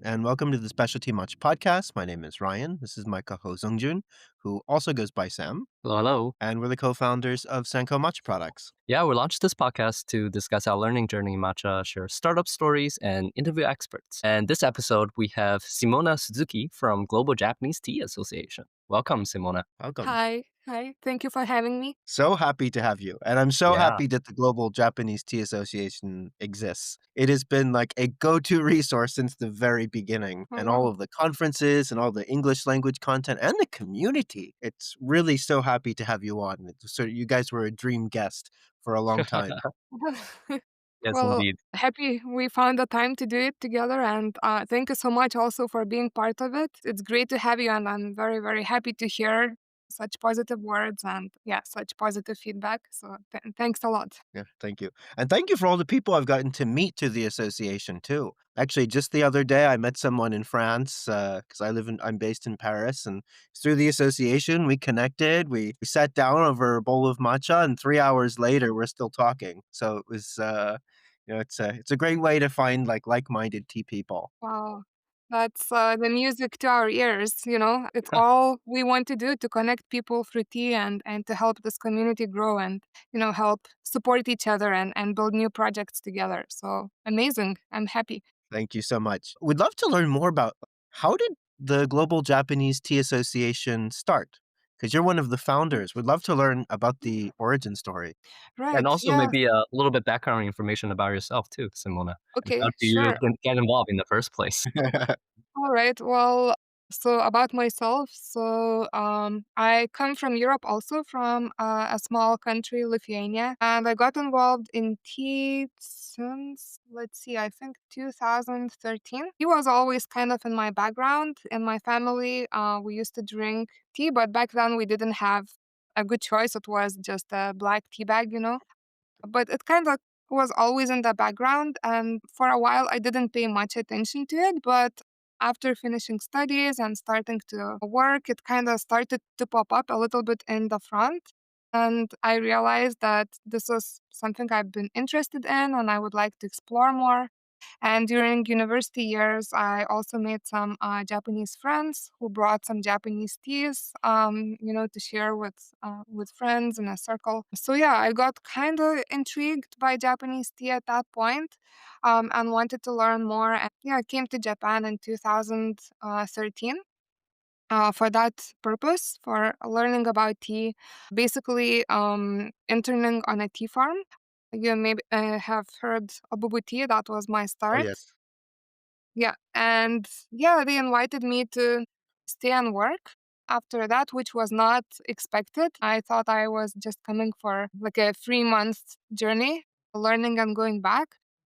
and welcome to the Specialty Matcha Podcast. My name is Ryan. This is my co-host Zongjun, who also goes by Sam, Hello, hello. and we're the co-founders of Senko Matcha Products. Yeah, we launched this podcast to discuss our learning journey in matcha, share startup stories, and interview experts. And this episode, we have Simona Suzuki from Global Japanese Tea Association. Welcome, Simona. Welcome. Hi. Hi. Thank you for having me. So happy to have you, and I'm so Yeah. happy that the Global Japanese Tea Association exists. It has been like a go-to resource since the very beginning, Oh, and all wow. of the conferences and all the English language content and the community. It's really so happy to have you on. So you guys were a dream guest for a long time. Yes, Well, indeed. happy we found the time to do it together, and thank you so much also for being part of it. It's great to have you, and I'm very, very happy to hear such positive words and yeah, such positive feedback. So thanks a lot. Yeah, thank you. And thank you for all the people I've gotten to meet through the association too. Actually, just the other day, I met someone in France because I'm based in Paris, and through the association, we connected. We sat down over a bowl of matcha, and 3 hours later, we're still talking. So it was, it's a great way to find like-minded tea people. Wow. That's the music to our ears. It's all we want to do to connect people through tea and to help this community grow and help support each other and build new projects together. So amazing. I'm happy. Thank you so much. We'd love to learn more about how did the Global Japanese Tea Association start? Because you're one of the founders. We'd love to learn about the origin story. And Right. also Yeah. maybe a little bit background information about yourself too, Simona. And how Okay. do you Sure. get involved in the first place? All right. Well, so about myself. I come from Europe, also from a small country, Lithuania, and I got involved in tea since, let's see, I think 2013. Tea was always kind of in my background. In my family, we used to drink tea, but back then we didn't have a good choice. It was just a black tea bag. But it kind of was always in the background, and for a while I didn't pay much attention to it, but after finishing studies and starting to work, it kind of started to pop up a little bit in the front. And I realized that this is something I've been interested in and I would like to explore more. And during university years, I also made some Japanese friends who brought some Japanese teas, to share with friends in a circle. So yeah, I got kind of intrigued by Japanese tea at that point, and wanted to learn more. And yeah, I came to Japan in 2013. For that purpose, for learning about tea, basically interning on a tea farm. You maybe have heard Abubu tea. That was my Oh, start. yes. Yeah, and yeah, they invited me to stay and work after that, which was not expected. I thought I was just coming for like a 3 month journey, learning and going back.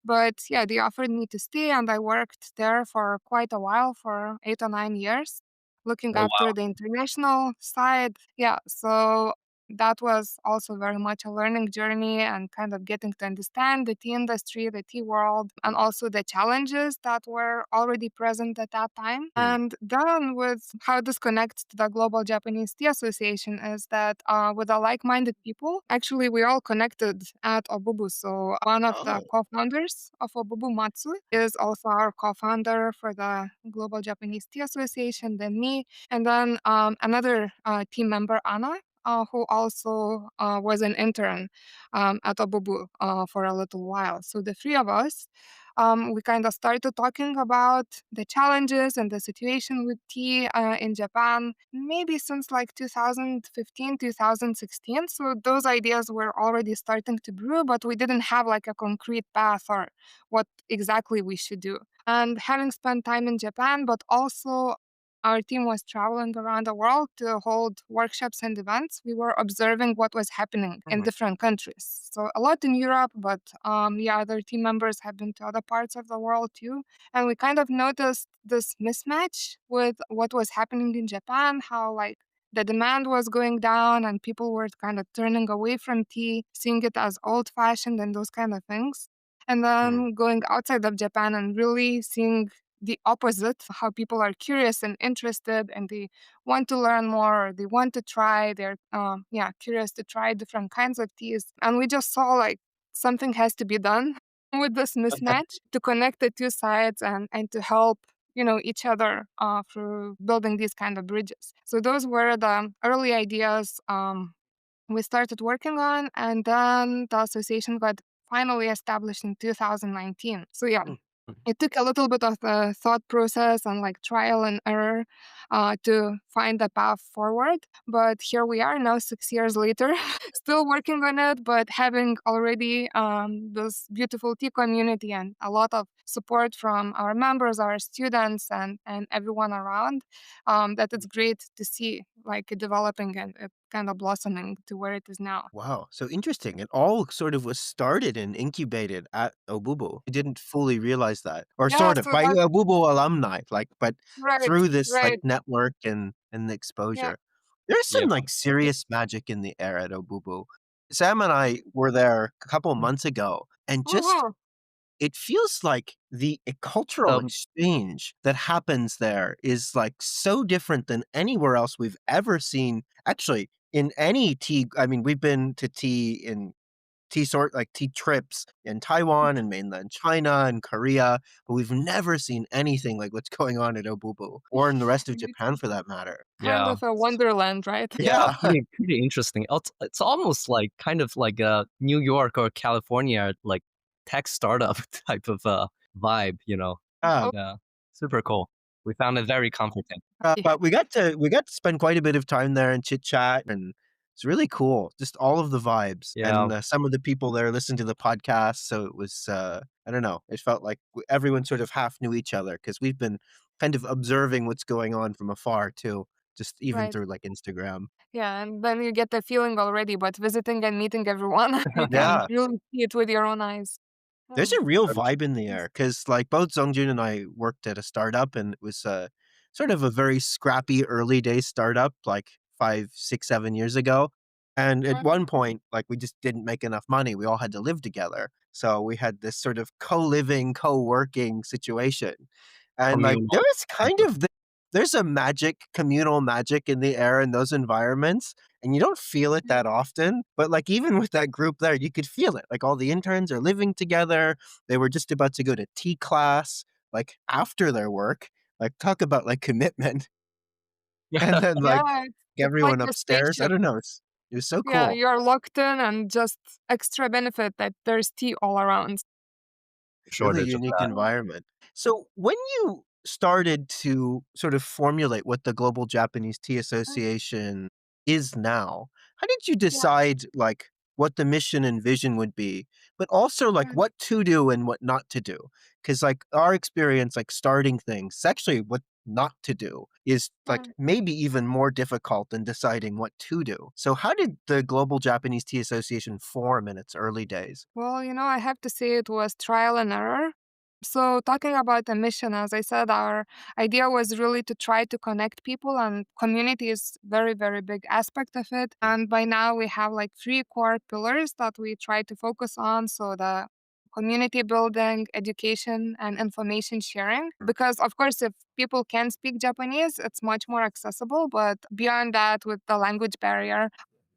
But yeah, they offered me to stay, and I worked there for quite a while, for 8 or 9 years, looking Oh, after wow. the international side. Yeah, so that was also very much a learning journey and kind of getting to understand the tea industry, the tea world, and also the challenges that were already present at that time. Hmm. And then, with how this connects to the Global Japanese Tea Association, is that with the like minded people, actually, we all connected at Obubu. So, one of the Oh, co founders of Obubu, Matsu, is also our co founder for the Global Japanese Tea Association, then me, and then another team member, Anna, who also was an intern at Abubu for a little while. So the three of us, we kind of started talking about the challenges and the situation with tea in Japan, maybe since like 2015, 2016. So those ideas were already starting to brew, but we didn't have like a concrete path or what exactly we should do. And having spent time in Japan, but also our team was traveling around the world to hold workshops and events. We were observing what was happening in mhm. different countries. So a lot in Europe, but yeah, other team members have been to other parts of the world too. And we kind of noticed this mismatch with what was happening in Japan, how like the demand was going down and people were kind of turning away from tea, seeing it as old fashioned and those kind of things. And Hmm. then going outside of Japan and really seeing the opposite, how people are curious and interested and they want to learn more, or they want to try, they're curious to try different kinds of teas. And we just saw like something has to be done with this mismatch to connect the two sides and to help each other through building these kind of bridges. So those were the early ideas we started working on, and then the association got finally established in 2019. So yeah, Mm. it took a little bit of the thought process and like trial and error to find the path forward. But here we are now, 6 years later, still working on it, but having already this beautiful tea community and a lot of support from our members, our students, and everyone around. That it's great to see like it developing and it kind of blossoming to where it is now. Wow, so interesting. It all sort of was started and incubated at Obubu. I didn't fully realize that. Or Yeah, sort of so by that's Obubu alumni, like, but right, through this like right. network and the Yeah. exposure. There's Yeah. some like serious magic in the air at Obubu. Sam and I were there a couple Mm. months ago, and Oh just wow. it feels like the cultural Um, exchange that happens there is like so different than anywhere else we've ever seen. Actually, in any tea, I mean, we've been to tea trips in Taiwan and mainland China and Korea, but we've never seen anything like what's going on at Obubu or in the rest of Japan for that matter. Kind yeah. of a wonderland, right? Yeah, Yeah. pretty interesting. It's almost like kind of like a New York or California like tech startup type of vibe, you know. Yeah. Oh, Yeah, super cool. We found it very comforting. yeah, But we got to spend quite a bit of time there and chit chat, and it's really cool. Just all of the vibes, Yeah, and some of the people there listen to the podcast, so it was I don't know. It felt like everyone sort of half knew each other because we've been kind of observing what's going on from afar too, just even right. through like Instagram. Yeah, and then you get the feeling already, but visiting and meeting everyone, you can Yeah. really see it with your own eyes. There's Oh, a real very true. vibe in the air because, like, both Zongjun and I worked at a startup, and it was sort of a very scrappy early day startup, like 5, 6, 7 years ago. And at mhm, one point, like, we just didn't make enough money. We all had to live together. So we had this sort of co-living, co-working situation. And like, there Communal is type kind of of there's a magic, communal magic in the air in those environments. And you don't feel it mhm. that often, but, like, even with that group there, you could feel it, like, all the interns are living together, they were just about to go to tea class, like, after their work, like, talk about, like, commitment, and then, like, Yeah, it's like everyone a upstairs, I spaceship. don't know, it was so Yeah, cool. you're locked in and just extra benefit that there's tea all around. Really shortage of unique that. Oh, environment. So when you started to sort of formulate what the Global Japanese Tea mm, Association is now, how did you yeah, decide like what the mission and vision would be, but also like mm, what to do and what not to do? Because like our experience, like starting things, actually what not to do is like mm. maybe even more difficult than deciding what to do. So how did the Global Japanese Tea Association form in its early days? Well, I have to say it was trial and error. So, talking about the mission, as I said, our idea was really to try to connect people, and community is very, very big aspect of it. And by now, we have like three core pillars that we try to focus on. So, the community building, education, and information sharing. Because, of course, if people can speak Japanese, it's much more accessible. But beyond that, with the language barrier,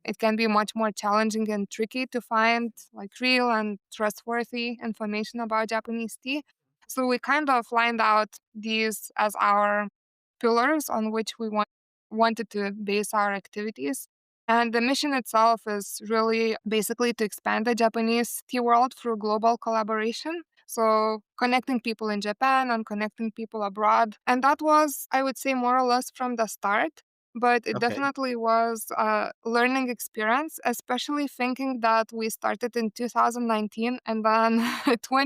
it can be much more challenging and tricky to find like real and trustworthy information about Japanese tea. So we kind of lined out these as our pillars on which we wanted to base our activities. And the mission itself is really basically to expand the Japanese tea world through global collaboration. So connecting people in Japan and connecting people abroad. And that was, I would say, more or less from the start. But it Okay. definitely was a learning experience, especially thinking that we started in 2019 and then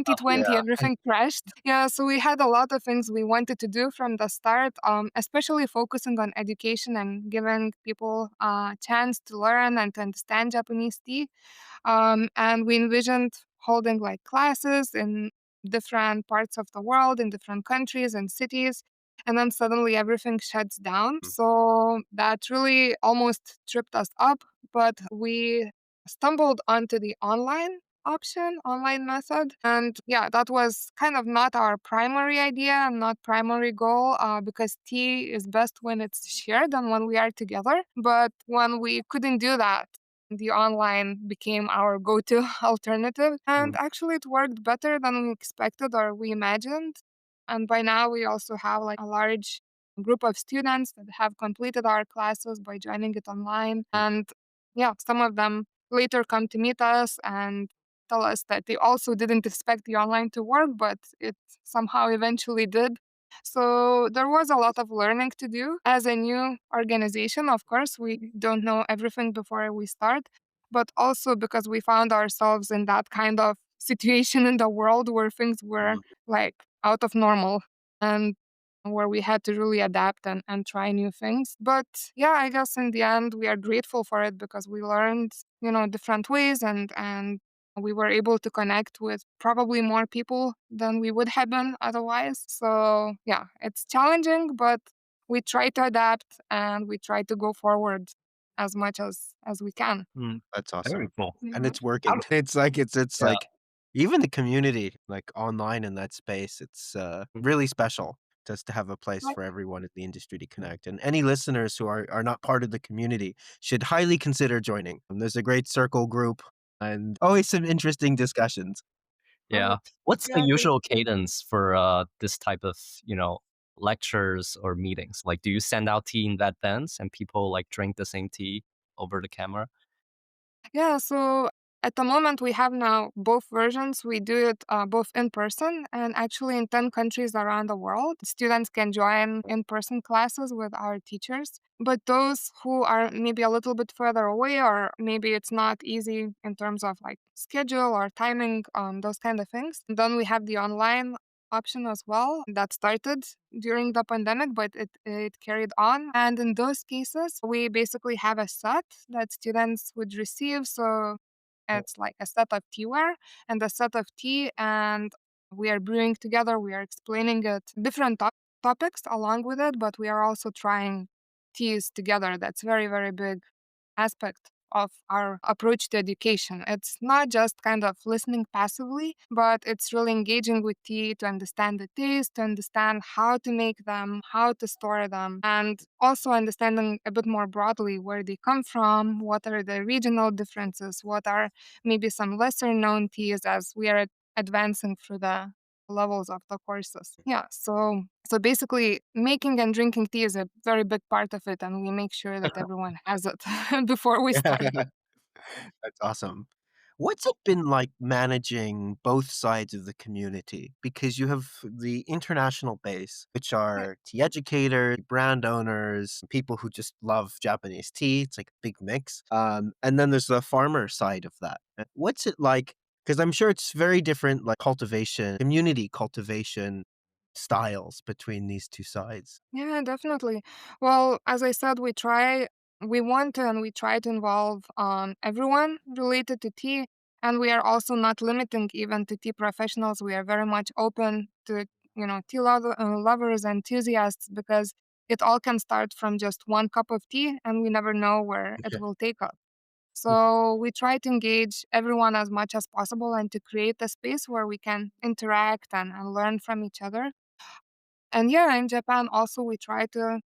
Yeah. 2020 everything crashed. Yeah, so we had a lot of things we wanted to do from the start, especially focusing on education and giving people a chance to learn and to understand Japanese tea. And we envisioned holding like classes in different parts of the world, in different countries and cities. And then suddenly everything shuts down. Mm. So that really almost tripped us up. But we stumbled onto the online method. And yeah, that was kind of not our primary idea and not primary goal because tea is best when it's shared and when we are together. But when we couldn't do that, the online became our go to alternative. And Mm. actually, it worked better than we expected or we imagined. And by now, we also have like a large group of students that have completed our classes by joining it online. And yeah, some of them later come to meet us and tell us that they also didn't expect the online to work, but it somehow eventually did. So there was a lot of learning to do. As a new organization, of course, we don't know everything before we start, but also because we found ourselves in that kind of situation in the world where things were Mhm. like out of normal and where we had to really adapt and try new things. But yeah, I guess in the end, we are grateful for it because we learned, different ways and we were able to connect with probably more people than we would have been otherwise. So yeah, it's challenging, but we try to adapt and we try to go forward as much as we can. That's Very awesome. cool. And Yeah. it's working. It's Yeah. like even the community, like online in that space, it's really special just to have a place Right. for everyone in the industry to connect. And any listeners who are not part of the community should highly consider joining. There's a great circle group and always some interesting discussions. Yeah. Right. What's the Yeah, usual cadence for this type of, lectures or meetings? Like, do you send out tea in advance and people like drink the same tea over the camera? Yeah, so at the moment we have now both versions. We do it both in person and actually in 10 countries around the world. Students can join in person classes with our teachers. But those who are maybe a little bit further away, or maybe it's not easy in terms of like schedule or timing, those kind of things, then we have the online option as well that started during the pandemic, but it carried on. And in those cases, we basically have a set that students would receive. So it's like a set of teaware and a set of tea, and we are brewing together. We are explaining it different topics along with it, but we are also trying teas together. That's very, very big aspect of our approach to education. It's not just kind of listening passively, but it's really engaging with tea to understand the taste, to understand how to make them, how to store them, and also understanding a bit more broadly where they come from, what are the regional differences, what are maybe some lesser known teas as we are advancing through the levels of the courses. Yeah, so basically making and drinking tea is a very big part of it and we make sure that everyone has it before we start. That's awesome. What's it been like managing both sides of the community? Because you have the international base, which Right. are tea educators, brand owners, people who just love Japanese tea. It's like a big mix. And then there's the farmer side of that. What's it like? Because I'm sure it's very different, like cultivation, community cultivation styles between these two sides. Yeah, definitely. Well, as I said, we want and we try to involve everyone related to tea. And we are also not limiting even to tea professionals. We are very much open to, tea lovers, enthusiasts, because it all can start from just one cup of tea and we never know where it will take us. So we try to engage everyone as much as possible and to create a space where we can interact and learn from each other. And yeah, in Japan also we try to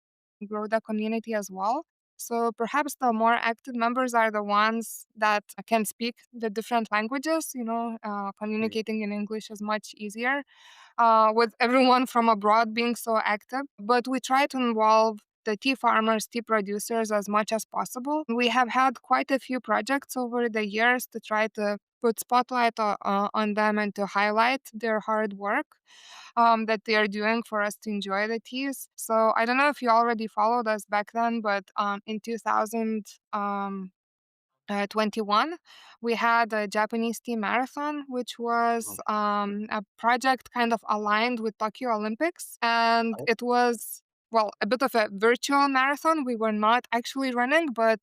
grow the community as well. So perhaps the more active members are the ones that can speak the different languages. Mm. Communicating in English is much easier with everyone from abroad being so active. But we try to involve the tea farmers, tea producers as much as possible. We have had quite a few projects over the years to try to put spotlight on them and to highlight their hard work that they are doing for us to enjoy the teas. So I don't know if you already followed us back then, but in 2021, we had a Japanese tea marathon, which was a project kind of aligned with Tokyo Olympics. And it was, well, a bit of a virtual marathon. We were not actually running, but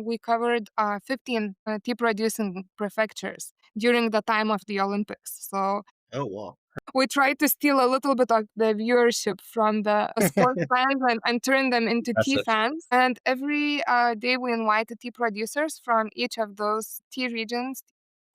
we covered 15 tea producing prefectures during the time of the Olympics. So Oh, wow. we try to steal a little bit of the viewership from the sports fans and turn them into tea Impressive. fans. And every day we invite the tea producers from each of those tea regions,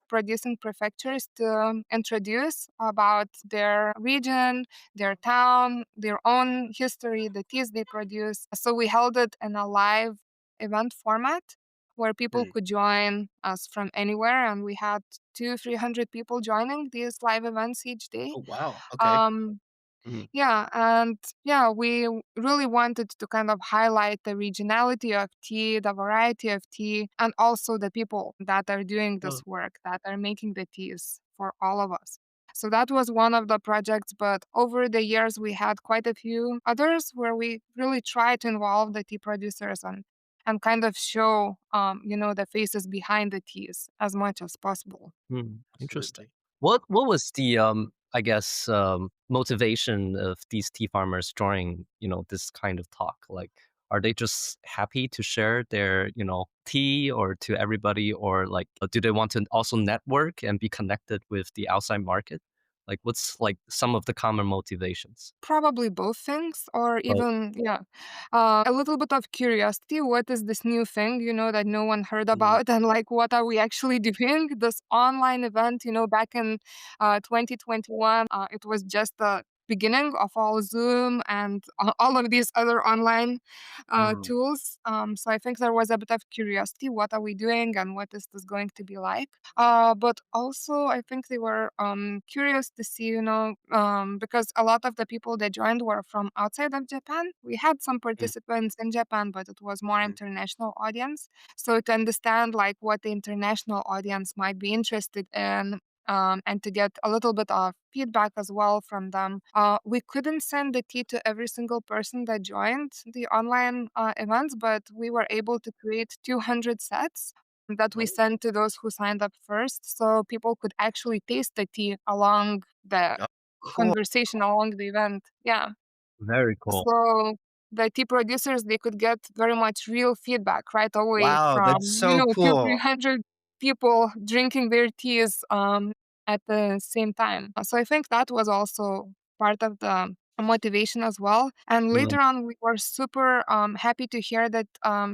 producing prefectures, to introduce about their region, their town, their own history, the teas they produce. So we held it in a live event format where people Mm. could join us from anywhere, and we had 300 people joining these live events each day. Oh, wow. Okay. Um, Mm, Yeah, and yeah, we really wanted to kind of highlight the regionality of tea, the variety of tea, and also the people that are doing uh, this work, that are making the teas for all of us. So that was one of the projects, but over the years we had quite a few others where we really tried to involve the tea producers and kind of show the faces behind the teas as much as possible. Interesting. Absolutely. What was the I guess motivation of these tea farmers joining, this kind of talk? Like are they just happy to share their, tea or to everybody, or like do they want to also network and be connected with the outside market? Like what's like some of the common motivations? Probably both things, or But even, yeah, a little bit of curiosity. What is this new thing, that no one heard mm, about? And like, what are we actually doing? This online event, back in 2021, it was just the beginning of all Zoom and all of these other online mm, tools. So I think there was a bit of curiosity. What are we doing and what is this going to be like? But also, I think they were curious to see, because a lot of the people that joined were from outside of Japan. We had some mm, participants in Japan, but it was more Mm. international audience. So to understand like what the international audience might be interested in. And to get a little bit of feedback as well from them. We couldn't send the tea to every single person that joined the online events, but we were able to create 200 sets that we Oh, sent to those who signed up first, so people could actually taste the tea along the oh, cool. conversation, along the event. Yeah. very cool. So the tea producers, they could get very much real feedback right away Wow, that's from, so two, cool. 300 people drinking their teas at the same time. So I think that was also part of the motivation as well. And Mm, later on, we were super happy to hear that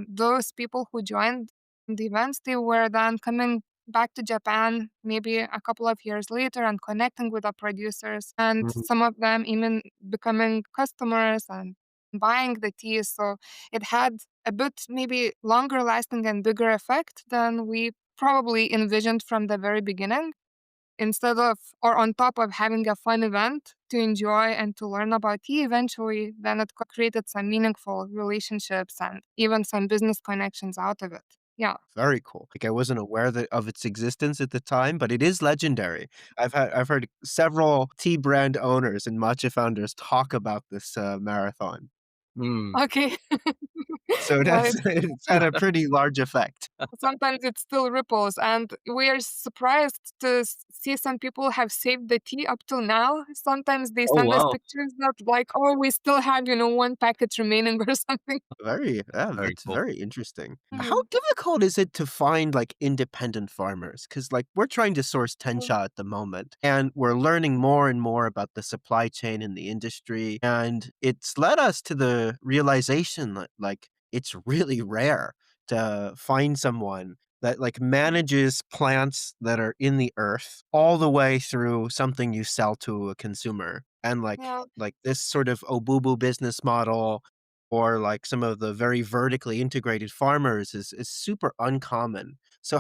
those people who joined the events, they were then coming back to Japan maybe a couple of years later and connecting with the producers, and mm, some of them even becoming customers and buying the tea. So it had a bit maybe longer lasting and bigger effect than we probably envisioned from the very beginning. Instead of, or on top of having a fun event to enjoy and to learn about tea, eventually then it created some meaningful relationships and even some business connections out of it. Yeah. Very cool. Like, I wasn't aware of its existence at the time, but it is legendary. I've heard several tea brand owners and matcha founders talk about this, marathon. mm. Okay. So Yeah, that's it's had a pretty large effect. sometimes it still ripples, and we are surprised to see some people have saved the tea up till now. Sometimes they Oh send us wow, pictures that like, oh, we still have, one packet remaining or something. Very yeah, very that's cool. very interesting. How Mm. difficult is it to find, like, independent farmers? Because like, we're trying to source Mm. tencha at the moment, and we're learning more and more about the supply chain in the industry, and it's led us to the realization that, like, it's really rare to find someone that, like, manages plants that are in the earth all the way through something you sell to a consumer, and, Yeah. like, this sort of Obubu business model or like some of the very vertically integrated farmers is super uncommon. So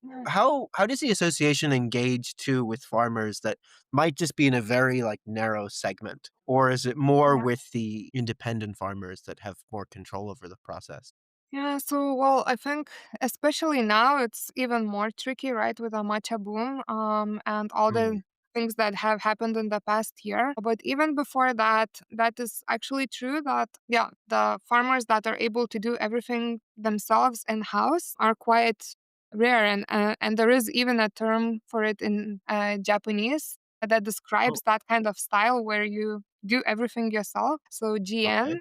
Yeah. how does the association engage too with farmers that might just be in a very like narrow segment? Or is it more Yeah. with the independent farmers that have more control over the process? Yeah, so well, I think especially now it's even more tricky, right, with the matcha boom, and all Mm, the things that have happened in the past year. But even before that, that is actually true that yeah, the farmers that are able to do everything themselves in house are quite rare, and there is even a term for it in Japanese that Oh, describes that kind of style where you do everything yourself. So okay. GN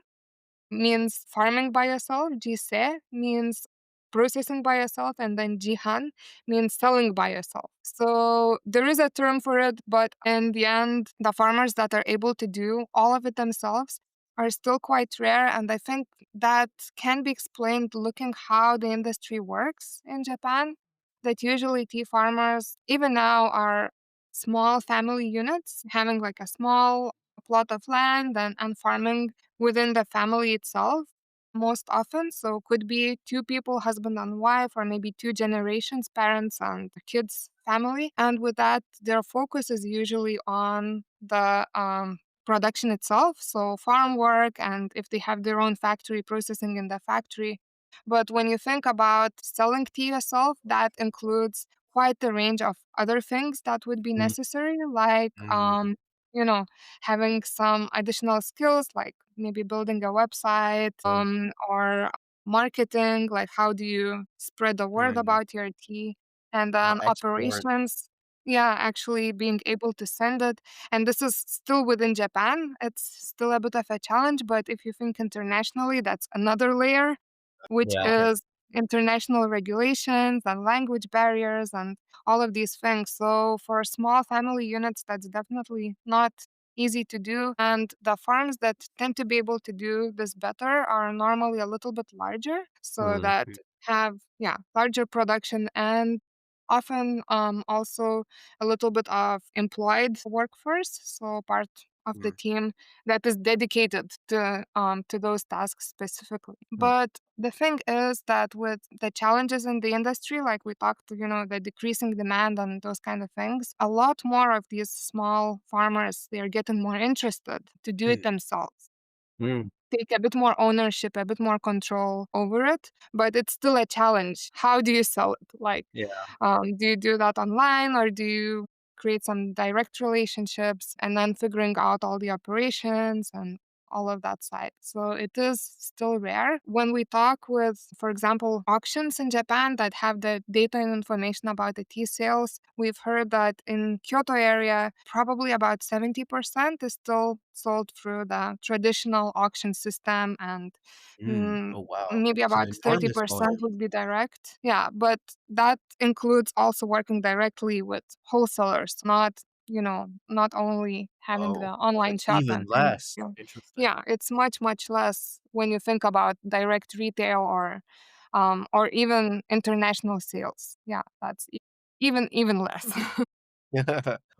means farming by yourself. Jise means processing by yourself. And then Jihan means selling by yourself. So there is a term for it, but in the end, the farmers that are able to do all of it themselves are still quite rare. And I think that can be explained looking how the industry works in Japan. That usually tea farmers, even now, are small family units having like a small plot of land and farming within the family itself most often. So could be two people, husband and wife, or maybe two generations, parents and the kids family. And with that, their focus is usually on the production itself, so farm work, and if they have their own factory processing in the factory. But when you think about selling tea yourself, that includes quite a range of other things that would be Mm, necessary, like mm, you know, having some additional skills, like maybe building a website, oh, or marketing, like how do you spread the word mm, about your tea, and then export. operations. Yeah, actually being able to send it. And this is still within Japan. It's still a bit of a challenge, but if you think internationally, that's another layer, which Yeah. Okay. is international regulations and language barriers and all of these things. So for small family units, that's definitely not easy to do. And the farms that tend to be able to do this better are normally a little bit larger, so Mm, that have, yeah, larger production and often also a little bit of employed workforce, so part of the Mm, team that is dedicated to those tasks specifically. mm, But the thing is that with the challenges in the industry, like we talked, the decreasing demand and those kind of things, a lot more of these small farmers, they're getting more interested to do it mm. themselves, mm, take a bit more ownership, a bit more control over it, but it's still a challenge. How do you sell it? Like, yeah. do you do that online, or do you create some direct relationships and then figuring out all the operations and all of that side? So it is still rare. When we talk with, for example, auctions in Japan that have the data and information about the tea sales, we've heard that in Kyoto area, probably about 70% is still sold through the traditional auction system, and Mm. mm, Oh, wow. maybe It's an about enormous 30% volume. would be direct. Yeah, but that includes also working directly with wholesalers, not only having the Oh, online that's shop even and less. Interesting. yeah, it's much, much less when you think about direct retail or even international sales. Yeah, that's even less.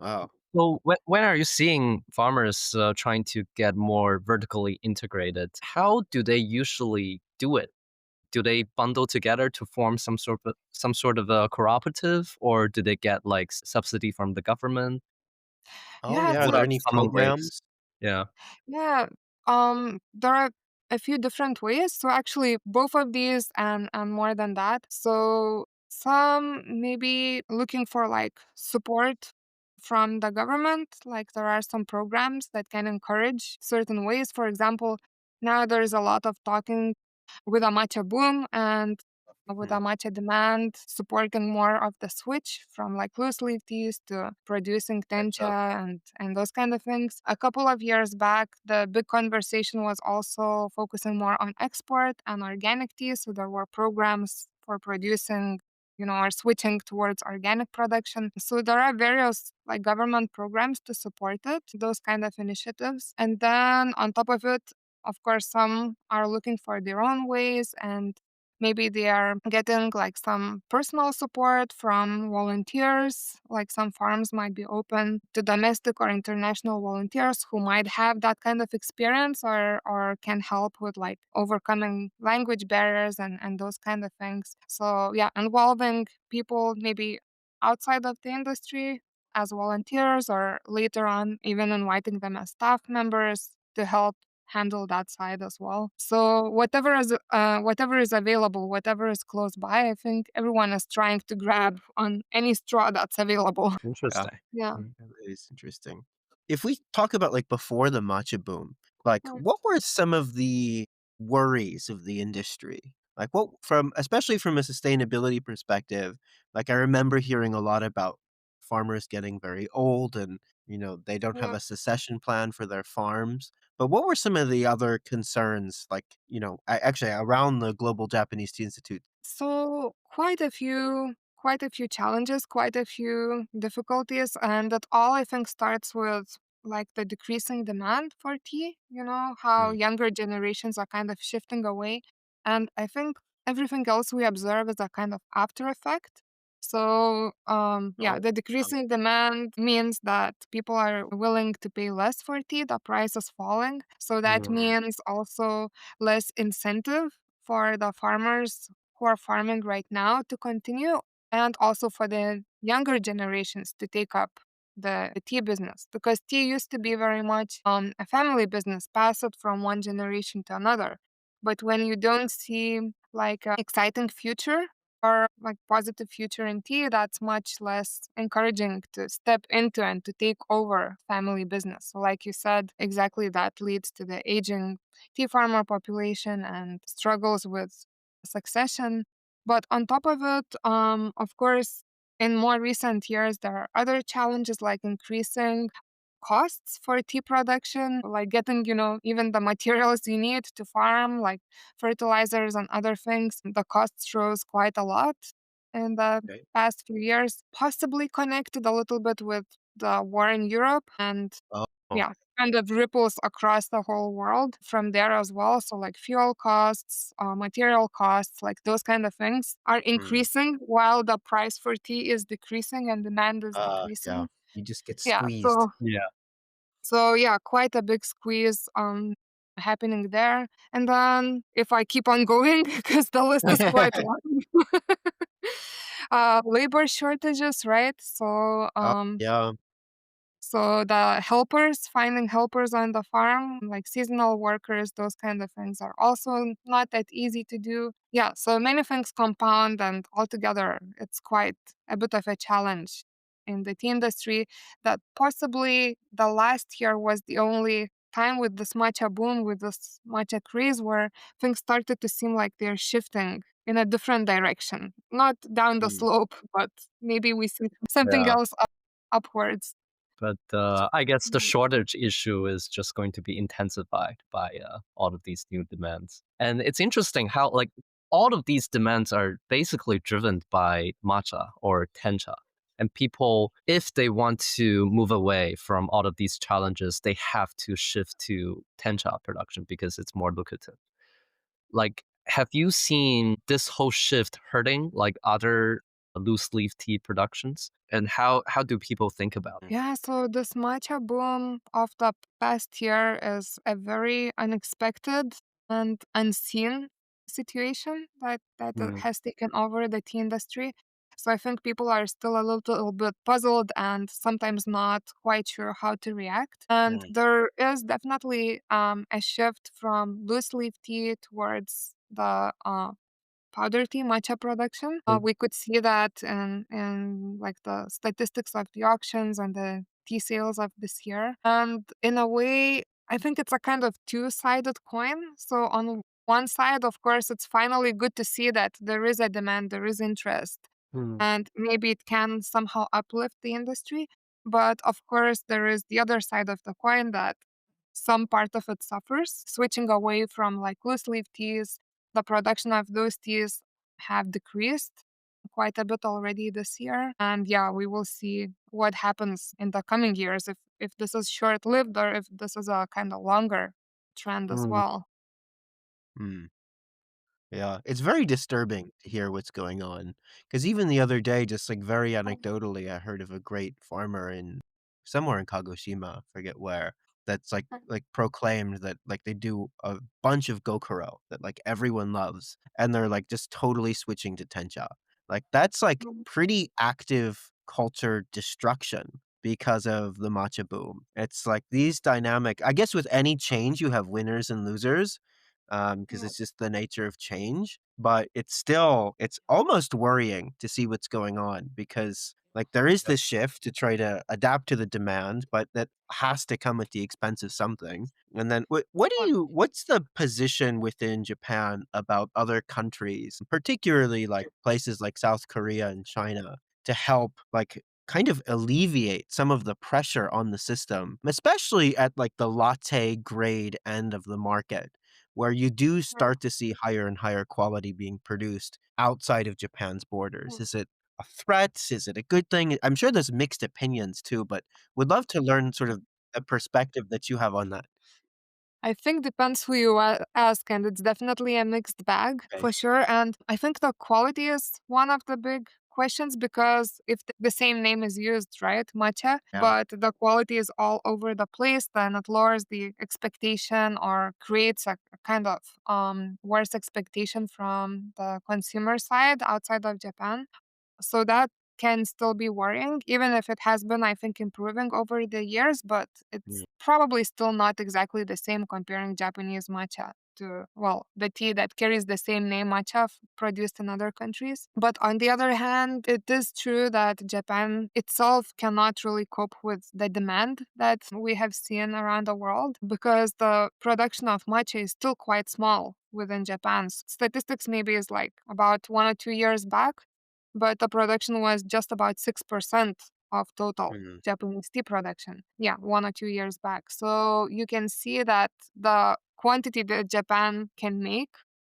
Wow. So when are you seeing farmers trying to get more vertically integrated? How do they usually do it? Do they bundle together to form some sort of a cooperative, or do they get like subsidy from the government? Oh, Yeah, yeah. Are What so there are any common ways? programs? Yeah. yeah, there are a few different ways. So actually, both of these and more than that. So some maybe looking for like support from the government. Like there are some programs that can encourage certain ways. For example, now there is a lot of talking with a matcha boom and with a Mm, matcha demand, supporting more of the switch from like loose leaf teas to producing uh, tencha and those kind of things. A couple of years back, the big conversation was also focusing more on export and organic tea. So there were programs for producing, or switching towards organic production. So there are various like government programs to support it, those kind of initiatives. And then on top of it, of course, some are looking for their own ways, and maybe they are getting like some personal support from volunteers. Like some farms might be open to domestic or international volunteers who might have that kind of experience or can help with like overcoming language barriers and those kind of things. So yeah, involving people maybe outside of the industry as volunteers, or later on even inviting them as staff members to help handle that side as well. So whatever is available, whatever is close by, I think everyone is trying to grab on any straw that's available. yeah. Interesting. Yeah. Mm. That is interesting. If we talk about, like, before the matcha boom, like, Mm. what were some of the worries of the industry? Like, what from especially from a sustainability perspective, like, I remember hearing a lot about farmers getting very old and, they don't have Yeah. a succession plan for their farms. But what were some of the other concerns, like, actually around the Global Japanese Tea Institute? So quite a few challenges, quite a few difficulties, and that all I think starts with like the decreasing demand for tea, how Mm. younger generations are kind of shifting away. And I think everything else we observe is a kind of after effect. So yeah, Oh, the wow. decreasing demand means that people are willing to pay less for tea, the price is falling. So that Mm. means also less incentive for the farmers who are farming right now to continue, and also for the younger generations to take up the tea business, because tea used to be very much a family business, passed from one generation to another. But when you don't see like an exciting future or like positive future in tea, that's much less encouraging to step into and to take over family business. So like you said, exactly that leads to the aging tea farmer population and struggles with succession. But on top of it, of course, in more recent years, there are other challenges like increasing costs for tea production, like getting, even the materials you need to farm, like fertilizers and other things. The costs rose quite a lot in the Okay. past few years, possibly connected a little bit with the war in Europe and Oh, yeah, kind of ripples across the whole world from there as well. So, like fuel costs, material costs, like those kind of things are mm. increasing while the price for tea is decreasing and demand is Yeah. decreasing. You just get Yeah. squeezed. So yeah, quite a big squeeze happening there. And then if I keep on going, because the list is quite long, labor shortages, right? Oh, yeah. So the helpers, finding helpers on the farm, like seasonal workers, those kind of things are also not that easy to do. Yeah, so many things compound and altogether it's quite a bit of a challenge in the tea industry that possibly the last year was the only time with this matcha boom, with this matcha craze where things started to seem like they're shifting in a different direction. Not down the Mm. slope, but maybe we see something Yeah. else upwards. But So I guess the Mhm. shortage issue is just going to be intensified by all of these new demands. And it's interesting how, like, all of these demands are basically driven by matcha or tencha. And people, if they want to move away from all of these challenges, they have to shift to tencha production because it's more lucrative. Like, have you seen this whole shift hurting like other loose leaf tea productions? And how do people think about it? mm, Yeah, so this matcha boom of the past year is a very unexpected and unseen situation that Mm, has taken over the tea industry. So I think people are still a little bit puzzled and sometimes not quite sure how to react. And mm, there is definitely a shift from loose leaf tea towards the powder tea matcha production. mm, We could see that in like the statistics of the auctions and the tea sales of this year. And in a way, I think it's a kind of two-sided coin. So on one side, of course, it's finally good to see that there is a demand, there is interest, mm, and maybe it can somehow uplift the industry. But of course, there is the other side of the coin that some part of it suffers. Switching away from like loose leaf teas, the production of those teas have decreased quite a bit already this year. And yeah, we will see what happens in the coming years if this is short lived or if this is a kind of longer trend as mm, well. mm. Yeah, it's very disturbing to hear what's going on. Because even the other day, just, like, very anecdotally, I heard of a great farmer in somewhere in Kagoshima, forget where, that's, like, proclaimed that, like, they do a bunch of Gokuro that, like, everyone loves, and they're, like, just totally switching to Tencha. Like, that's, like, pretty active culture destruction because of the matcha boom. It's, like, these dynamic I guess with any change, you have winners and losers, because it's just the nature of change. But it's almost worrying to see what's going on because like there is yep. this shift to try to adapt to the demand, but that has to come at the expense of something. And then what's the position within Japan about other countries, particularly like places like South Korea and China, to help like kind of alleviate some of the pressure on the system, especially at like the latte grade end of the market where you do start to see higher and higher quality being produced outside of Japan's borders? Is it a threat? Is it a good thing? I'm sure there's mixed opinions too, but would love to learn sort of a perspective that you have on that. I think depends who you ask, and it's definitely a mixed bag Okay. for sure. And I think the quality is one of the big questions because if the same name is used, right, matcha, Yeah. but the quality is all over the place, then it lowers the expectation or creates a kind of worse expectation from the consumer side outside of Japan. So that can still be worrying, even if it has been, I think, improving over the years, but it's Mm. probably still not exactly the same comparing Japanese matcha to, well, the tea that carries the same name matcha produced in other countries. But on the other hand, it is true that Japan itself cannot really cope with the demand that we have seen around the world because the production of matcha is still quite small within Japan. Statistics maybe is like about 1 or 2 years back, but the production was just about 6% of total Mm. Japanese tea production. Yeah, 1 or 2 years back. So you can see that the quantity that Japan can make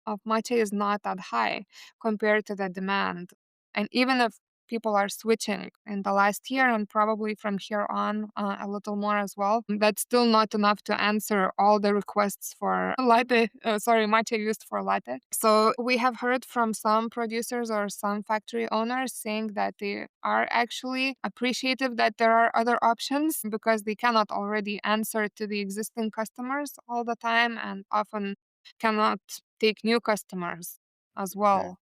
of matcha is not that high compared to the demand. And even if people are switching in the last year and probably from here on a little more as well, that's still not enough to answer all the requests for latte, matcha used for latte. So we have heard from some producers or some factory owners saying that they are actually appreciative that there are other options because they cannot already answer to the existing customers all the time and often cannot take new customers as Mm. well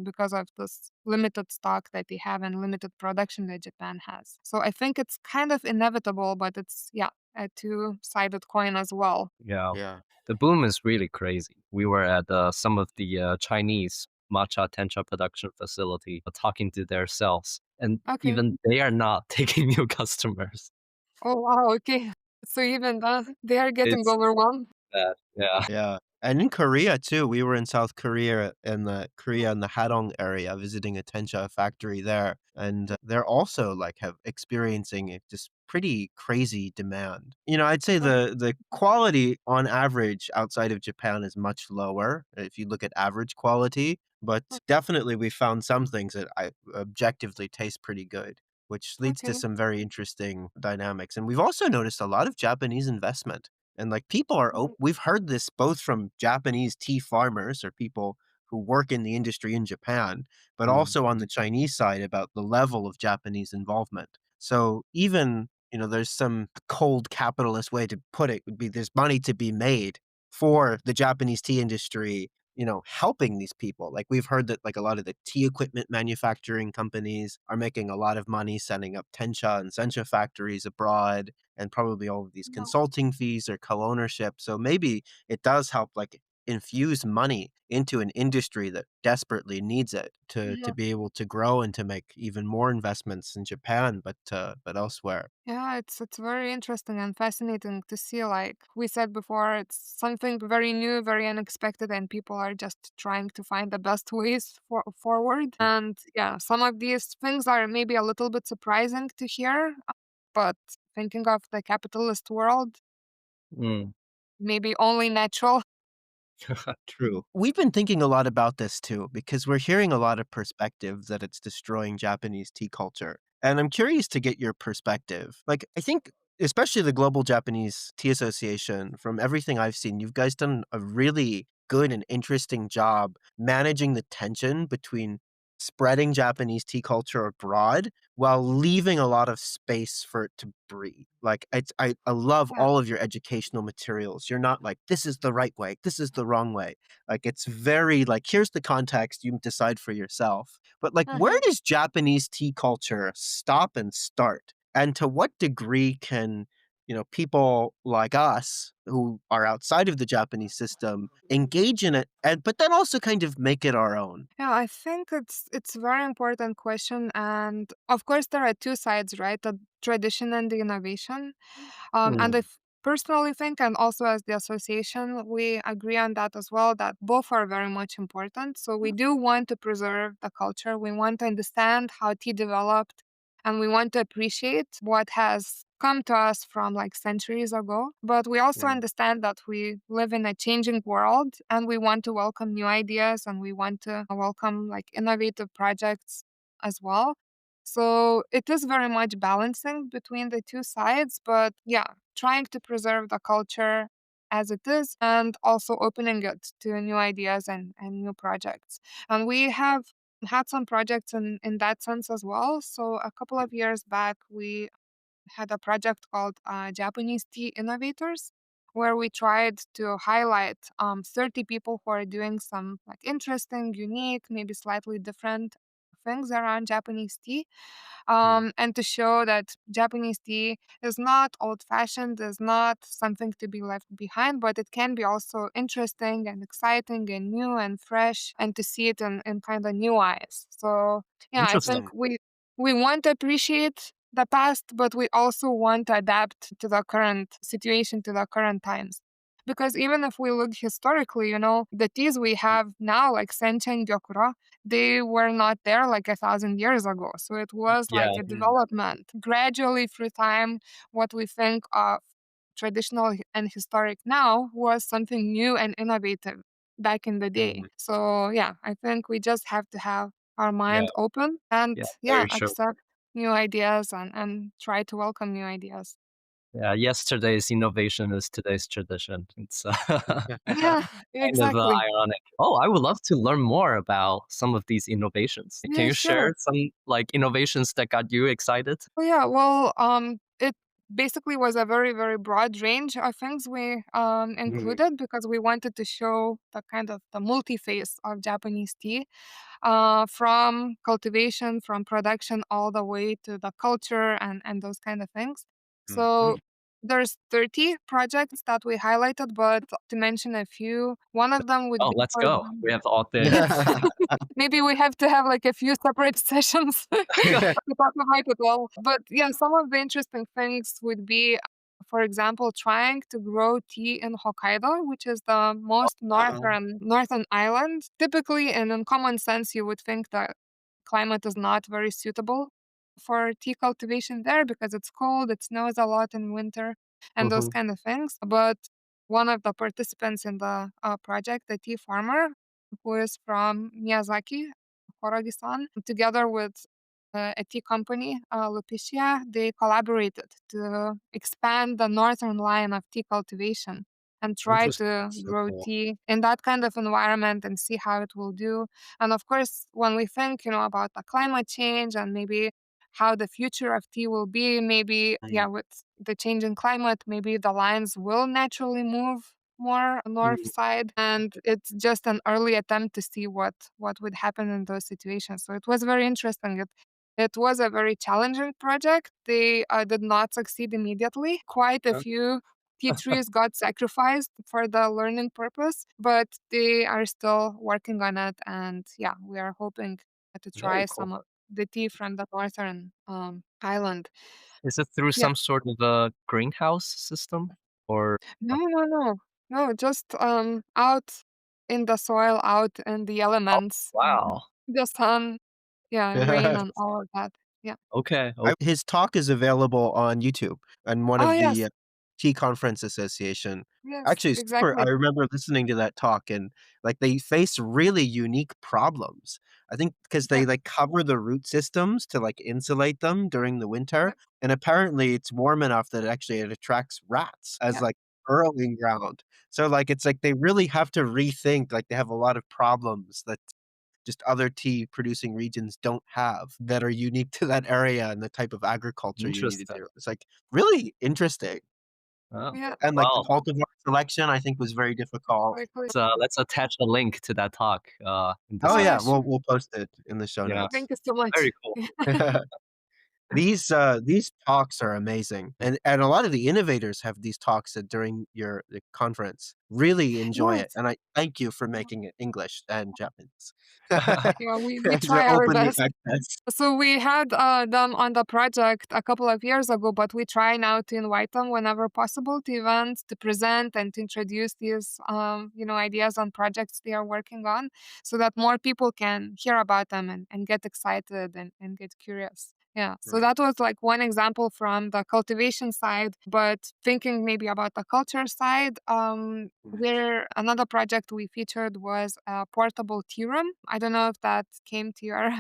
because of this limited stock that they have and limited production that Japan has. So I think it's kind of inevitable, but it's, yeah, a two-sided coin as well. Yeah, Yeah. the boom is really crazy. We were at some of the Chinese matcha tencha production facility talking to their sales, and Okay. even they are not taking new customers. Oh, wow. Okay. So even they are getting It's overwhelmed. bad. Yeah. Yeah, and in Korea too, we were in South Korea in the Hadong area visiting a tencha factory there, and they're also like have experiencing just pretty crazy demand. I'd say Oh, the quality on average outside of Japan is much lower if you look at average quality, but definitely we found some things that I objectively taste pretty good, which leads to okay. some very interesting dynamics. And we've also noticed a lot of Japanese investment. And like people are Mhm. we've heard this both from Japanese tea farmers or people who work in the industry in Japan, but Mm. also on the Chinese side about the level of Japanese involvement. So even, there's some cold capitalist way to put it would be there's money to be made for the Japanese tea industry, helping these people. Like we've heard that like a lot of the tea equipment manufacturing companies are making a lot of money setting up tencha and sencha factories abroad, and probably all of these Yeah. consulting fees or co-ownership. So maybe it does help like infuse money into an industry that desperately needs it to Yeah. be able to grow and to make even more investments in Japan, but elsewhere. Yeah, it's very interesting and fascinating to see. Like we said before, it's something very new, very unexpected, and people are just trying to find the best ways forward. Mm. And yeah, some of these things are maybe a little bit surprising to hear, but thinking of the capitalist world, Mm. maybe only natural. True. We've been thinking a lot about this too, because we're hearing a lot of perspectives that it's destroying Japanese tea culture. And I'm curious to get your perspective. Like, I think, especially the Global Japanese Tea Association, from everything I've seen, you guys done a really good and interesting job managing the tension between spreading Japanese tea culture abroad while leaving a lot of space for it to breathe. Like I love Yeah. all of your educational materials. You're not like this is the right way, this is the wrong way. Like it's very like here's the context, you decide for yourself. But like where Mhm. does Japanese tea culture stop and start? And to what degree can people like us who are outside of the Japanese system engage in it and but then also kind of make it our own? Yeah, I think it's a very important question, and of course there are two sides, right? The tradition and the innovation. And Mm. personally think, and also as the association, we agree on that as well, that both are very much important. So we do want to preserve the culture. We want to understand how tea developed, and we want to appreciate what has come to us from like centuries ago. But we also Mm. understand that we live in a changing world, and we want to welcome new ideas, and we want to welcome like innovative projects as well. So it is very much balancing between the two sides, but yeah, trying to preserve the culture as it is and also opening it to new ideas and new projects. And we have had some projects in that sense as well. So a couple of years back, we had a project called Japanese Tea Innovators, where we tried to highlight 30 people who are doing some like interesting, unique, maybe slightly different things around Japanese tea, Mm, and to show that Japanese tea is not old-fashioned, is not something to be left behind, but it can be also interesting and exciting and new and fresh, and to see it in kind of new eyes. So yeah, I think Interesting. mm, we want to appreciate the past, but we also want to adapt to the current situation, to the current times. Because even if we look historically, the teas we have now, like Senchen Gyokura, they were not there like 1,000 years ago. So it was like Yeah. a mm, development. Gradually through time, what we think of traditional and historic now was something new and innovative back in the day. mm. So yeah, I think we just have to have our Yeah. mind open and Yeah. yeah, Very true. accept new ideas and try to welcome new ideas. Yeah. Yesterday's innovation is today's tradition. It's Yeah, kind of exactly. ironic. Oh, I would love to learn more about some of these innovations. Can Yeah, you sure. share some like innovations that got you excited? Oh, yeah, well, it basically was a very, very broad range of things we Mm, included because we wanted to show the kind of the multi-phase of Japanese tea, from cultivation, from production, all the way to the culture and those kind of things. So mhm. there's 30 projects that we highlighted, but to mention a few, one of them would Oh, be, let's for go. example, We have all day. yes. Maybe we have to have like a few separate sessions to talk about it all. But yeah, some of the interesting things would be, for example, trying to grow tea in Hokkaido, which is the most Uh, northern island. Typically, and in common sense, you would think that climate is not very suitable for tea cultivation there because it's cold, it snows a lot in winter, and those mhm. kind of things. But one of the participants in the project, the tea farmer, who is from Miyazaki, Horagi-san, together with a tea company, Lupicia, they collaborated to expand the northern line of tea cultivation and try Interesting. to That's so grow cool. tea in that kind of environment and see how it will do. And of course, when we think, about the climate change and maybe how the future of tea will be, maybe, yeah, Mm, with the change in climate, maybe the lines will naturally move more north mm, side, and it's just an early attempt to see what would happen in those situations. So it was very interesting. It was a very challenging project. They did not succeed immediately. Quite a uh, few tea trees got sacrificed for the learning purpose, but they are still working on it. And yeah, we are hoping to very try cool. some of the tea from the northern island. Is it through Yeah. some sort of a greenhouse system or No, no, no. No, just out in the soil, out in the oh, elements, wow. the sun, yeah, and rain and all of that. Yeah. Okay. His talk is available on YouTube and one Oh, of the yes. Tea Conference Association. Yes, Actually, super. I exactly. remember listening to that talk and like they face really unique problems. I think because Yeah. they like cover the root systems to like insulate them during the winter, Yep. and apparently it's warm enough that actually it attracts rats as Yeah. like burrowing ground. So like it's like they really have to rethink. Like they have a lot of problems that just other tea producing regions don't have that are unique to that area and the type of agriculture you need to Interesting. do. It's like really interesting. Oh, Yeah. And like the well, cultivar selection, I think was very difficult. Exactly. let's attach a link to that talk, in Oh Oh, this yeah, yeah, sure. we'll post it in the show yeah, notes. Thank you so much. very cool. These talks are amazing, and a lot of the innovators have these talks during your the conference. Really enjoy it, Yes. and I thank you for making it English and Japanese. Yeah, we To try our open the best. access. So we had them on the project a couple of years ago, but we try now to invite them whenever possible to events to present and to introduce these, ideas on projects they are working on, so that more people can hear about them and get excited and get curious. Yeah, so Right. that was like one example from the cultivation side, but thinking maybe about the culture side, Right. where another project we featured was a portable tea room. I don't know if that came to your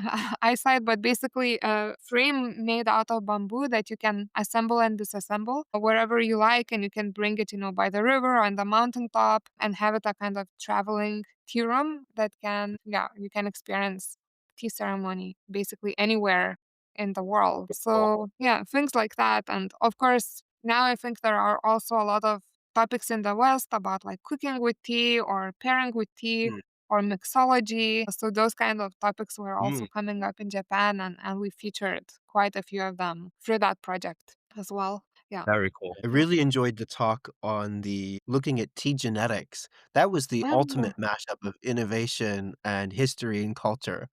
eyesight, but basically a frame made out of bamboo that you can assemble and disassemble wherever you like, and you can bring it, by the river or on the mountaintop and have it a kind of traveling tea room that can, yeah, you can experience tea ceremony basically anywhere in the world. Cool. So yeah, things like that. And of course, now I think there are also a lot of topics in the West about like cooking with tea or pairing with tea. or mixology. So those kind of topics were also Mm. coming up in Japan, and we featured quite a few of them through that project as well. Yeah. Very cool. I Yeah. really enjoyed the talk on the looking at tea genetics. That was the Oh, ultimate mashup of innovation and history and culture.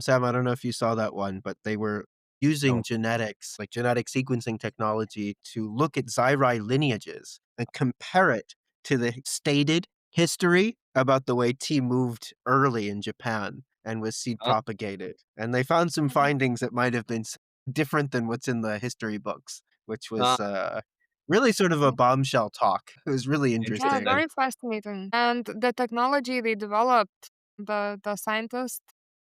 Sam, I don't know if you saw that one, but they were using No. genetics, like genetic sequencing technology, to look at Zairi lineages and compare it to the stated history about the way tea moved early in Japan and was seed Uh, propagated. And they found some mhm. findings that might have been different than what's in the history books, which uh, was really sort of a Yeah. bombshell talk. It was really Yeah, interesting. interesting. very fascinating. And the technology they developed, the scientist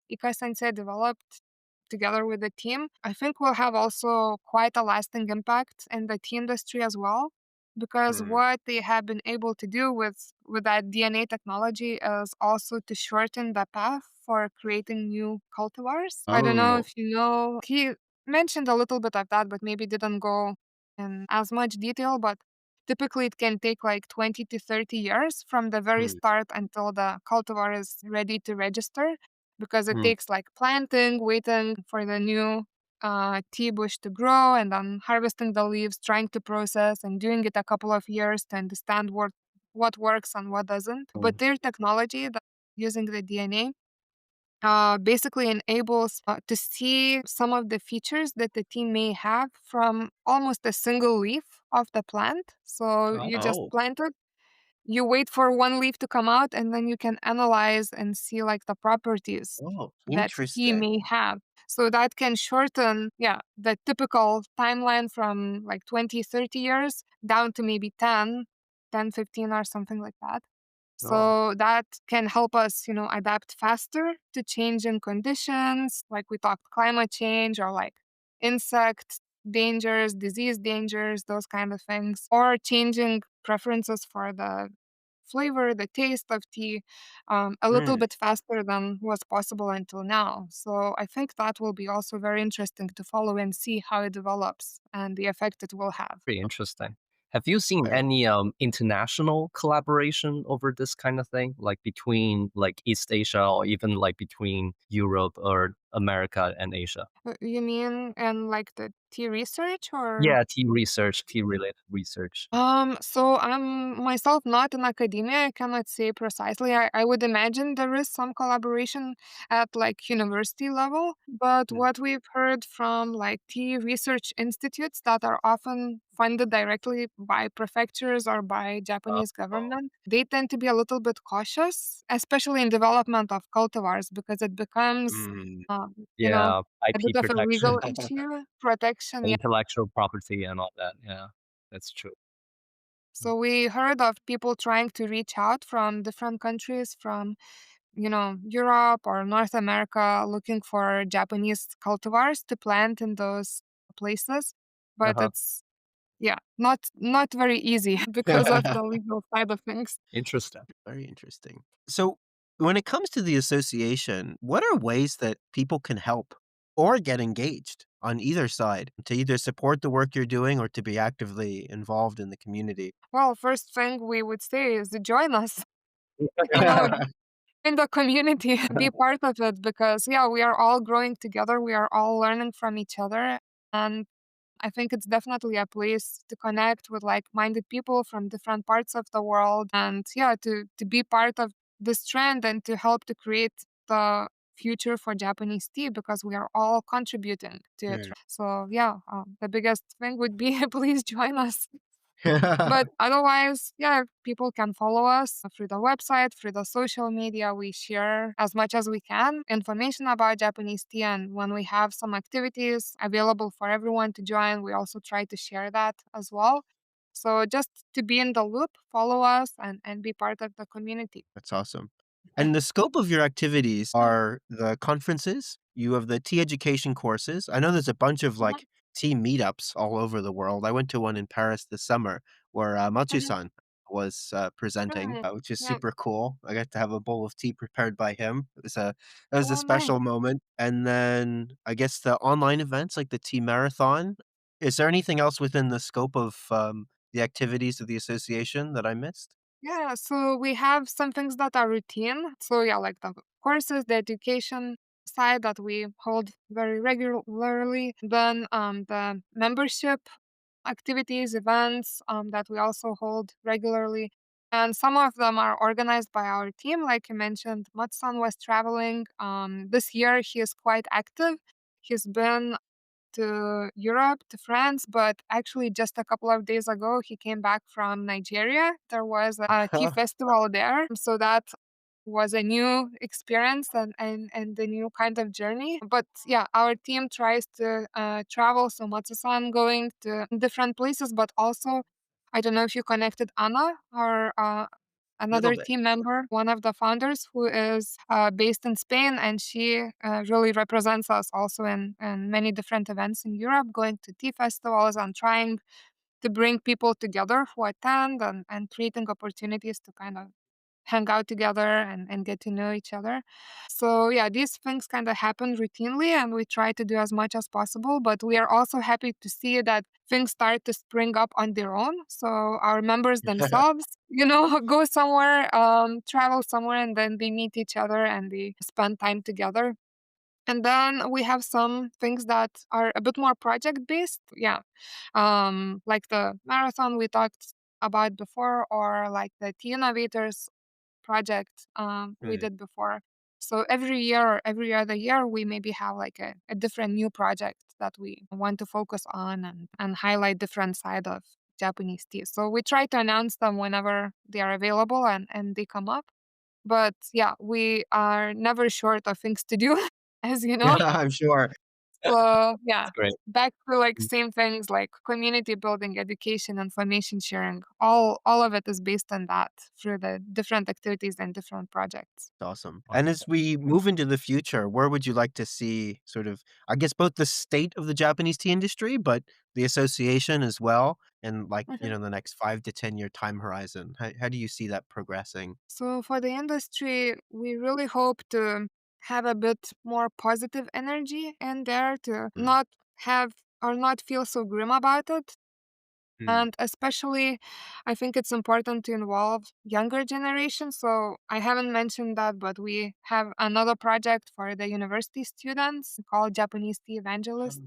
Ika Sensei developed together with the team, I think will have also quite a lasting impact in the tea industry as well. Because Mm. what they have been able to do with that DNA technology is also to shorten the path for creating new cultivars. I don't know Oh, if you know, he mentioned a little bit of that, but maybe didn't go in as much detail. But typically, it can take like 20 to 30 years from the very mm, start until the cultivar is ready to register because it Mm. takes like planting, waiting for the new tea bush to grow, and then harvesting the leaves, trying to process, and doing it a couple of years to understand what works and what doesn't. But Mm. their technology, using the DNA, basically enables to see some of the features that the tea may have from almost a single leaf of the plant. So Oh, you just oh, plant it, you wait for one leaf to come out, and then you can analyze and see like the properties oh, that tea interesting. may have. So that can shorten, yeah, the typical timeline from like 20, 30 years down to maybe 10, 15 or something like that. Oh. So that can help us, adapt faster to changing conditions, like we talked climate change or like insect dangers, disease dangers, those kind of things, or changing preferences for the flavor, the taste of tea, a little Mm. bit faster than was possible until now. So I think that will be also very interesting to follow and see how it develops and the effect it will have. pretty interesting. Have you seen Very any international collaboration over this kind of thing, like between like East Asia or even like between Europe or America and Asia? You mean in like the tea research or? Yeah, tea research, tea related research. So I'm myself not in academia. I cannot say precisely. I would imagine there is some collaboration at like university level, but mm, what we've heard from like tea research institutes that are often funded directly by prefectures or by Oh, Japanese government, they tend to be a little bit cautious, especially in development of cultivars, because it becomes, mm. um, you know, yeah, a bit IP of a legal protection, issue, protection. intellectual property, and all that. Yeah, that's true. So we heard of people trying to reach out from different countries, from Europe or North America, looking for Japanese cultivars to plant in those places. Uh But huh. it's yeah, not very easy because of the legal side of things. Interesting. Very interesting. So, when it comes to the association, what are ways that people can help or get engaged on either side to either support the work you're doing or to be actively involved in the community? Well, first thing we would say is to join us, you know, in the community, be part of it because yeah, we are all growing together, we are all learning from each other. And I think it's definitely a place to connect with like-minded people from different parts of the world, and yeah, to be part of this trend and to help to create the future for Japanese tea because we are all contributing to it. Yeah. So yeah, the biggest thing would be please join us. But otherwise, yeah, people can follow us through the website, through the social media. We share as much as we can information about Japanese tea. And when we have some activities available for everyone to join, we also try to share that as well. So just to be in the loop, follow us and be part of the community. That's awesome. And the scope of your activities are the conferences, you have the tea education courses. I know there's a bunch of Mhm, like tea meetups all over the world. I went to one in Paris this summer where mhm, Matsu-san was presenting, mhm. which is Yeah. super cool. I got to have a bowl of tea prepared by him. It was a Oh, nice. special moment. And then I guess the online events like the tea marathon. Is there anything else within the scope of the activities of the association that I missed? Yeah, so we have some things that are routine. So yeah, like the courses, the education side that we hold very regularly. Then the membership activities, events that we also hold regularly. And some of them are organized by our team. Like you mentioned, Matsan was traveling. This year he is quite active. He's been to Europe, to France, but actually just a couple of days ago, he came back from Nigeria. There was a tea festival there. So that was a new experience and a new kind of journey. But yeah, our team tries to travel. So Matsusan going to different places, but also, I don't know if you connected Anna or Little another bit. team member, one of the founders who is based in Spain, and she really represents us also in many different events in Europe, going to tea festivals and trying to bring people together who attend and creating opportunities to kind of hang out together and get to know each other. So yeah, these things kind of happen routinely and we try to do as much as possible, but we are also happy to see that things start to spring up on their own. So our members themselves, go somewhere, travel somewhere and then they meet each other and they spend time together. And then we have some things that are a bit more project based. Yeah. Like the marathon we talked about before, or like the Tea Innovators project we Mm. did before. So every year or every other year, we maybe have like a different new project that we want to focus on and highlight different side of Japanese tea. So we try to announce them whenever they are available and they come up. But yeah, we are never short of things to do, as you Yeah, know. I'm sure. So yeah, It's great. back to like Mm. same things like community building, education, information sharing. All of it is based on that through the different activities and different projects. Awesome. And Awesome. as we move into the future, where would you like to see sort of, I guess, both the state of the Japanese tea industry, but the association as well, and like, Mhm. the next 5 to 10 year time horizon? How do you see that progressing? So for the industry, we really hope to have a bit more positive energy in there to Mm, not have or not feel so grim about it. mm, And especially, I think it's important to involve younger generations. So I haven't mentioned that, but we have another project for the university students called Japanese Tea Evangelist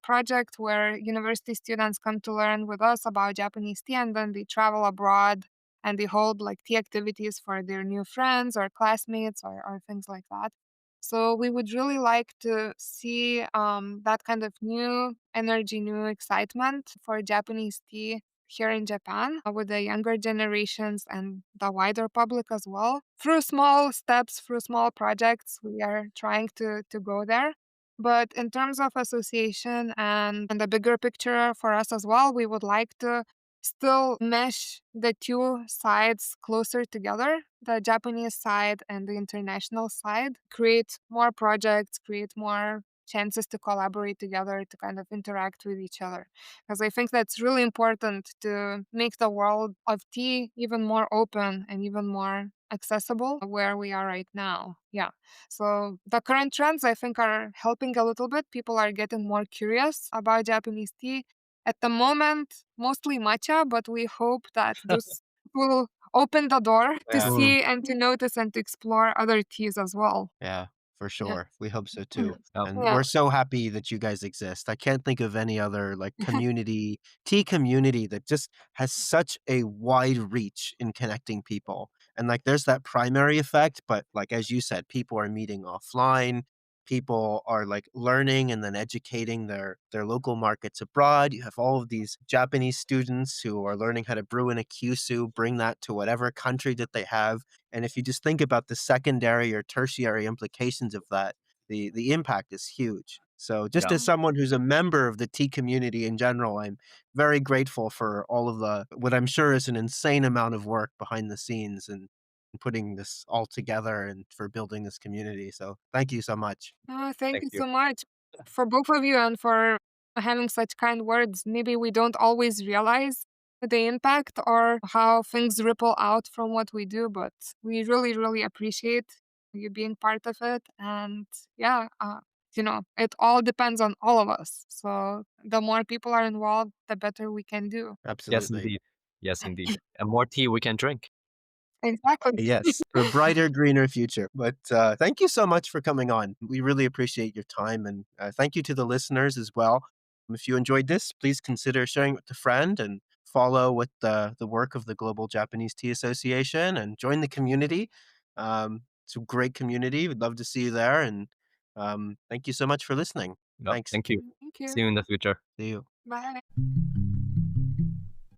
project, where university students come to learn with us about Japanese tea and then they travel abroad and they hold like tea activities for their new friends or classmates or things like that. So we would really like to see that kind of new energy, new excitement for Japanese tea here in Japan with the younger generations and the wider public as well. Through small steps, through small projects, we are trying to go there. But in terms of association and the bigger picture for us as well, we would like to still mesh the two sides closer together, the Japanese side and the international side, create more projects, create more chances to collaborate together, to kind of interact with each other. Because I think that's really important to make the world of tea even more open and even more accessible where we are right now. Yeah. So the current trends I think are helping a little bit. People are getting more curious about Japanese tea. At the moment, mostly matcha, but we hope that this will open the door to yeah. Mm. see and to notice and to explore other teas as well. Yeah, for Yeah. sure. We hope so too. Yep. And Yeah. we're so happy that you guys exist. I can't think of any other like community, tea community that just has such a wide reach in connecting people. And like there's that primary effect, but like as you said, people are meeting offline. People are like learning and then educating their local markets abroad. You have all of these Japanese students who are learning how to brew in a kyusu, bring that to whatever country that they have, and if you just think about the secondary or tertiary implications of that, the impact is huge. So just Yeah. as someone who's a member of the tea community in general, I'm very grateful for all of the what I'm sure is an insane amount of work behind the scenes and putting this all together and for building this community. So thank you so much. Oh, thank Thank you you. so much for both of you and for having such kind words. Maybe we don't always realize the impact or how things ripple out from what we do, but we really, really appreciate you being part of it. And yeah, it all depends on all of us. So the more people are involved, the better we can do. Yes, Absolutely. indeed. Yes, indeed. And more tea we can drink. Exactly. Yes, for a brighter, greener future. But thank you so much for coming on. We really appreciate your time. And thank you to the listeners as well. If you enjoyed this, please consider sharing it with a friend and follow with the work of the Global Japanese Tea Association and join the community. It's a great community. We'd love to see you there. And thank you so much for listening. Yep. Thanks. Thank you. Thank See you. you in the future. See you. Bye.